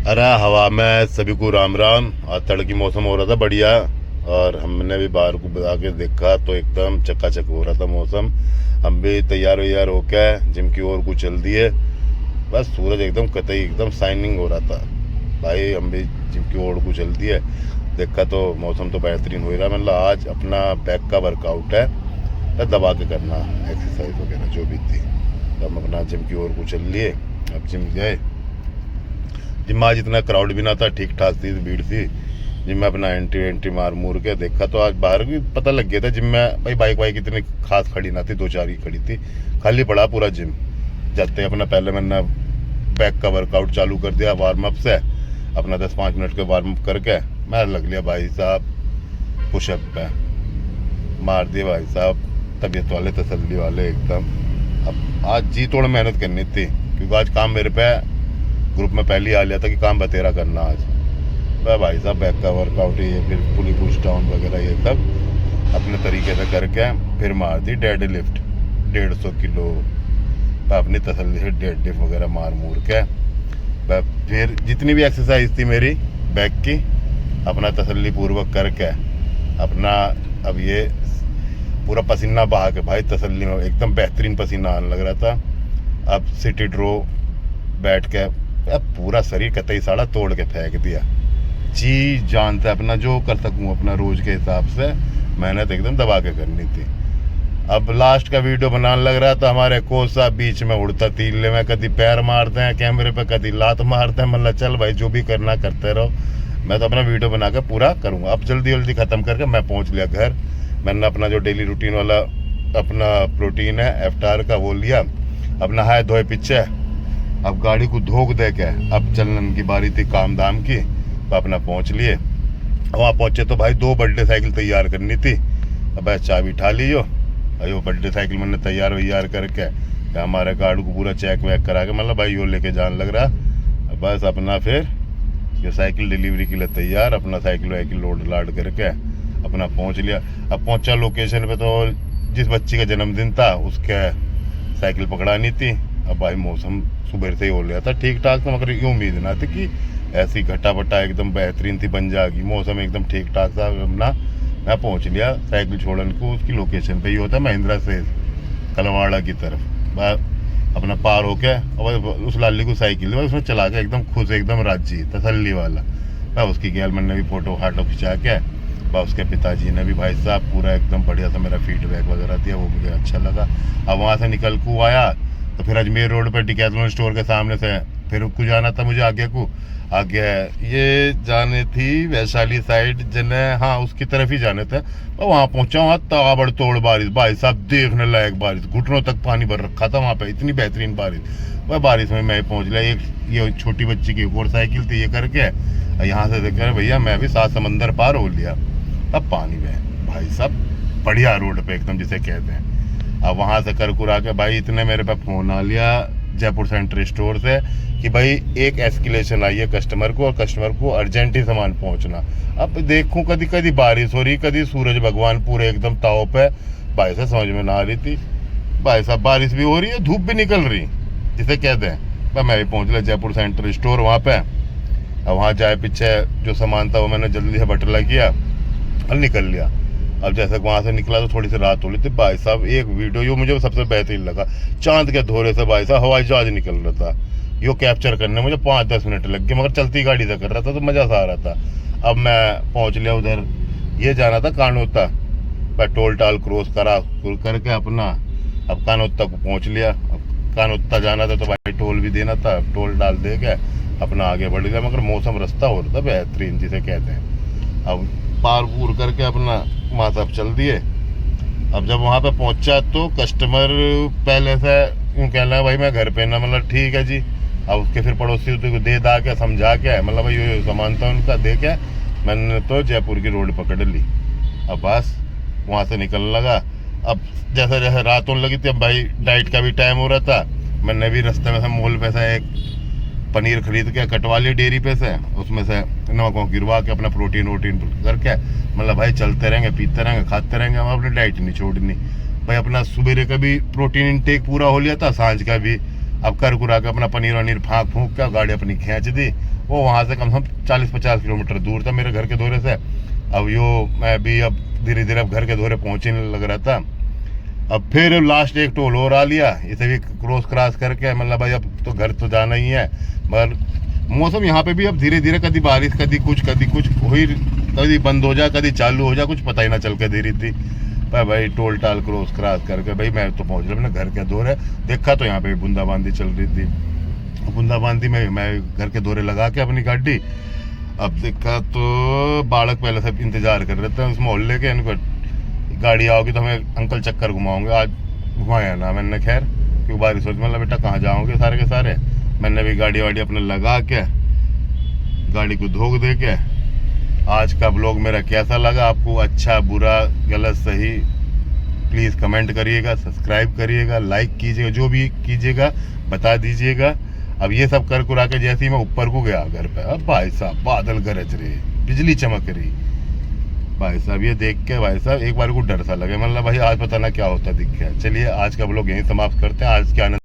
अरे हवा में सभी को राम राम। आज तड़की मौसम हो रहा था बढ़िया, और हमने भी बाहर को आके देखा तो एकदम चकाचक हो रहा था मौसम। हम भी तैयार वैयार होकर जिम की ओर को चल दिए। बस सूरज एकदम कतई एकदम शाइनिंग हो रहा था भाई। हम भी जिम की ओर को चल दिए, देखा तो मौसम तो बेहतरीन हो रहा। मतलब आज अपना बैक का वर्कआउट है, दबा के करना एक्सरसाइज वगैरह जो भी थी। तो हम अपना जिम की ओर को चल लिए। अब जिम गए। जिम में आज इतना क्राउड भी ना था, ठीक ठाक थी, भीड़ थी। जिम में अपना एंट्री मार मूर के देखा तो आज बाहर भी पता लग गया था जिम में भाई बाइक वाइक इतनी खास खड़ी ना थी, 2-4 ही खड़ी थी, खाली पड़ा पूरा जिम। जाते अपना पहले मैंने बैक का वर्कआउट चालू कर दिया वार्म अप से। अपना 10-5 मिनट के वार्म अप करके मैं लग लिया भाई साहब पुशअप पे, मार दिए भाई साहब तबीयत वाले तसल्ली वाले एकदम। अब आज जी तोड़ मेहनत करनी थी, क्योंकि आज काम मेरे पे ग्रुप में पहले ही आ लिया था कि काम बतेरा करना आज। भाई साहब बैक का वर्कआउट ये फिर पुली पुश डाउन वगैरह ये सब अपने तरीके से करके फिर मार दी डेड लिफ्ट 150 किलो अपनी तसल्ली से डेड लिफ्ट वगैरह मार मूर के। फिर जितनी भी एक्सरसाइज थी मेरी बैक की अपना तसल्ली पूर्वक करके अपना अब ये पूरा पसीना बहा के भाई तसल्ली में एकदम बेहतरीन पसीना आने लग रहा था। अब सिटेड रो बैठ के अब पूरा शरीर कतई साड़ा तोड़ के फेंक दिया। जी जानता अपना जो कर सकूं अपना रोज के हिसाब से मेहनत एकदम दबा के करनी थी। अब लास्ट का वीडियो बनाने लग रहा था, हमारे कोच साहब बीच में उड़ता तीले में कभी पैर मारते हैं कैमरे पे, कभी लात मारते हैं। मतलब चल भाई जो भी करना करते रहो, मैं तो अपना वीडियो बना के पूरा करूँगा। अब जल्दी जल्दी ख़त्म करके मैं पहुँच लिया घर। मैंने अपना जो डेली रूटीन वाला अपना प्रोटीन है एफ्टार का वो लिया, अपना हाय धोए पीछे। अब गाड़ी को धोख दे के अब चलने की बारी थी काम धाम की। तो अपना पहुंच लिए। वहाँ पहुंचे तो भाई 2 बर्थडे साइकिल तैयार करनी थी। अब चाबी उठा ली जो वो बर्थडे साइकिल मैंने तैयार वैयार करके हमारे गाड़ी को पूरा चेक वेक करा के मतलब भाई यो लेके जाने लग रहा। बस अपना फिर ये साइकिल डिलीवरी के लिए तैयार, अपना साइकिल वाइकिल लोड लाड करके अपना पहुँच लिया। अब पहुँचा लोकेशन पे तो जिस बच्ची का जन्मदिन था उसके साइकिल पकड़ानी थी। अब भाई मौसम सुबह से ही हो लिया था ठीक ठाक, तो मगर ये उम्मीद ना थी कि ऐसी घटा पटा एकदम बेहतरीन थी बन जाएगी। मौसम एकदम ठीक ठाक था। अपना मैं पहुंच लिया साइकिल छोड़ने को उसकी लोकेशन पे ही होता है महिंद्रा से कलवाड़ा की तरफ। अपना पार होके और उस लाली को साइकिल उसमें चला के एकदम खुश एकदम राजी तसल्ली वाला। भाई उसकी गैल मैंने भी फोटो फाटो खिंचा के उसके पिताजी ने भी भाई साहब पूरा एकदम बढ़िया सा मेरा फीडबैक वगैरह दिया, वो मुझे अच्छा लगा। अब वहाँ से निकल को आया तो फिर अजमेर रोड पर डिकैथलॉन स्टोर के सामने से फिर को जाना था मुझे आगे ये जाने थी वैशाली साइड जने, हाँ उसकी तरफ ही जाने थे। और वहाँ पहुंचा, वहाँ ताबड़ तोड़ बारिश भाई साहब, देखने लायक बारिश, घुटनों तक पानी भर रखा था वहाँ पे, इतनी बेहतरीन बारिश। वह बारिश में मैं पहुंच लिया। एक ये छोटी बच्ची की और साइकिल थी ये करके यहाँ से देख भैया मैं भी 7 समंदर पार हो लिया। तब पानी में भाई साहब बढ़िया रोड पे एकदम जिसे कहते हैं। अब वहाँ से कर कुरा के भाई इतने मेरे पे फोन आ लिया जयपुर सेंट्रल स्टोर से कि भाई एक एस्केलेशन आई है कस्टमर को, और कस्टमर को अर्जेंट ही सामान पहुंचना। अब देखूं कभी कभी बारिश हो रही, कभी सूरज भगवान पूरे एकदम ताव पे, भाई साहब समझ में ना आ रही थी। भाई साहब बारिश भी हो रही है, धूप भी निकल रही जिसे कहते हैं। भाई मैं भी पहुंच लिया जयपुर सेंट्रल स्टोर वहाँ पे। अब वहाँ जाए पीछे जो सामान था वो मैंने जल्दी से बटला किया और निकल लिया। अब जैसे वहाँ से निकला तो थोड़ी सी रात हो रही थी। भाई साहब एक वीडियो यो मुझे सबसे बेहतरीन लगा, चांद के धोरे से भाई साहब हवाई जहाज निकल रहा था। यो कैप्चर करने मुझे 5-10 मिनट लग गए, मगर चलती गाड़ी से कर रहा था तो मज़ा सा आ रहा था। अब मैं पहुँच लिया उधर, ये जाना था कानोता। मैं टोल टाल क्रॉस करा करके अपना अब कानोता को पहुँच लिया। अब कानोता जाना था तो भाई टोल भी देना था, टोल डाल दे के अपना आगे बढ़ गया। मगर मौसम रास्ता हो रहा था बेहतरीन जिसे कहते हैं। अब पार पूर करके अपना वहाँ सब चल दिए। अब जब वहाँ पे पहुँचा तो कस्टमर पहले से यूँ कह रहा है भाई मैं घर पे ना, मतलब ठीक है जी। अब उसके फिर पड़ोसी को दे दा के समझा के मतलब भाई ये सामान था उनका दे के मैंने तो जयपुर की रोड पकड़ ली। अब बस वहाँ से निकलने लगा। अब जैसे जैसे रात होने लगी थी, अब भाई डाइट का भी टाइम हो रहा था। मैंने भी रास्ते में से मोल पे से एक पनीर खरीद के कटवा लिया डेयरी पे से, उसमें से नमक गिरवा के अपना प्रोटीन वोटीन करके मतलब भाई चलते रहेंगे पीते रहेंगे खाते रहेंगे। हम अपनी डाइट नहीं छोड़नी भाई। अपना सुबह का भी प्रोटीन इनटेक पूरा हो लिया था, सांझ का भी अब कर कुरा के अपना पनीर वनीर फाँक फूँक के गाड़ी अपनी खींच दी। वो वहाँ से कम से कम 40-50 किलोमीटर दूर था मेरे घर के दौरे से। अब मैं भी अब धीरे धीरे अब घर के दौरे पहुँचने लग रहा था। अब फिर लास्ट एक टोल और आ लिया, इसे भी क्रॉस करके मतलब भाई अब तो घर तो जाना ही है। मगर मौसम यहाँ पे भी अब धीरे धीरे कभी बारिश कभी कुछ हुई, कभी बंद हो जाए कभी चालू हो जाए, कुछ पता ही ना चल के धीरे थी। पर भाई टोल टाल क्रॉस करके भाई मैं तो पहुँच रहा, अपने घर के दौरे देखा तो यहाँ पे बूंदाबांदी चल रही थी। बूंदाबांदी में मैं घर के दौरे लगा के अपनी गाड़ी अब देखा तो बालक पहले से इंतजार कर रहे थे उस मोहल्ले के, इनको गाड़ी आओगी तो हमें अंकल चक्कर घुमाओगे। आज घुमाया ना मैंने, खैर क्योंकि बारिश हो, मतलब बेटा कहाँ जाओगे सारे के सारे। मैंने भी गाड़ी वाड़ी अपने लगा के गाड़ी को धोख दे के। आज का ब्लॉग मेरा कैसा लगा आपको, अच्छा बुरा गलत सही, प्लीज़ कमेंट करिएगा, सब्सक्राइब करिएगा, लाइक कीजिएगा, जो भी कीजिएगा बता दीजिएगा। अब ये सब कर कुरा के जैसे ही मैं ऊपर को गया घर पे, अब भाई साहब बादल गरज रहे, बिजली चमक रही। भाई साहब ये देख के भाई साहब एक बार को डर सा लगे, मतलब भाई आज पता ना क्या होता दिख गया। चलिए आज का ब्लॉग यहीं समाप्त करते हैं। आज के आनंद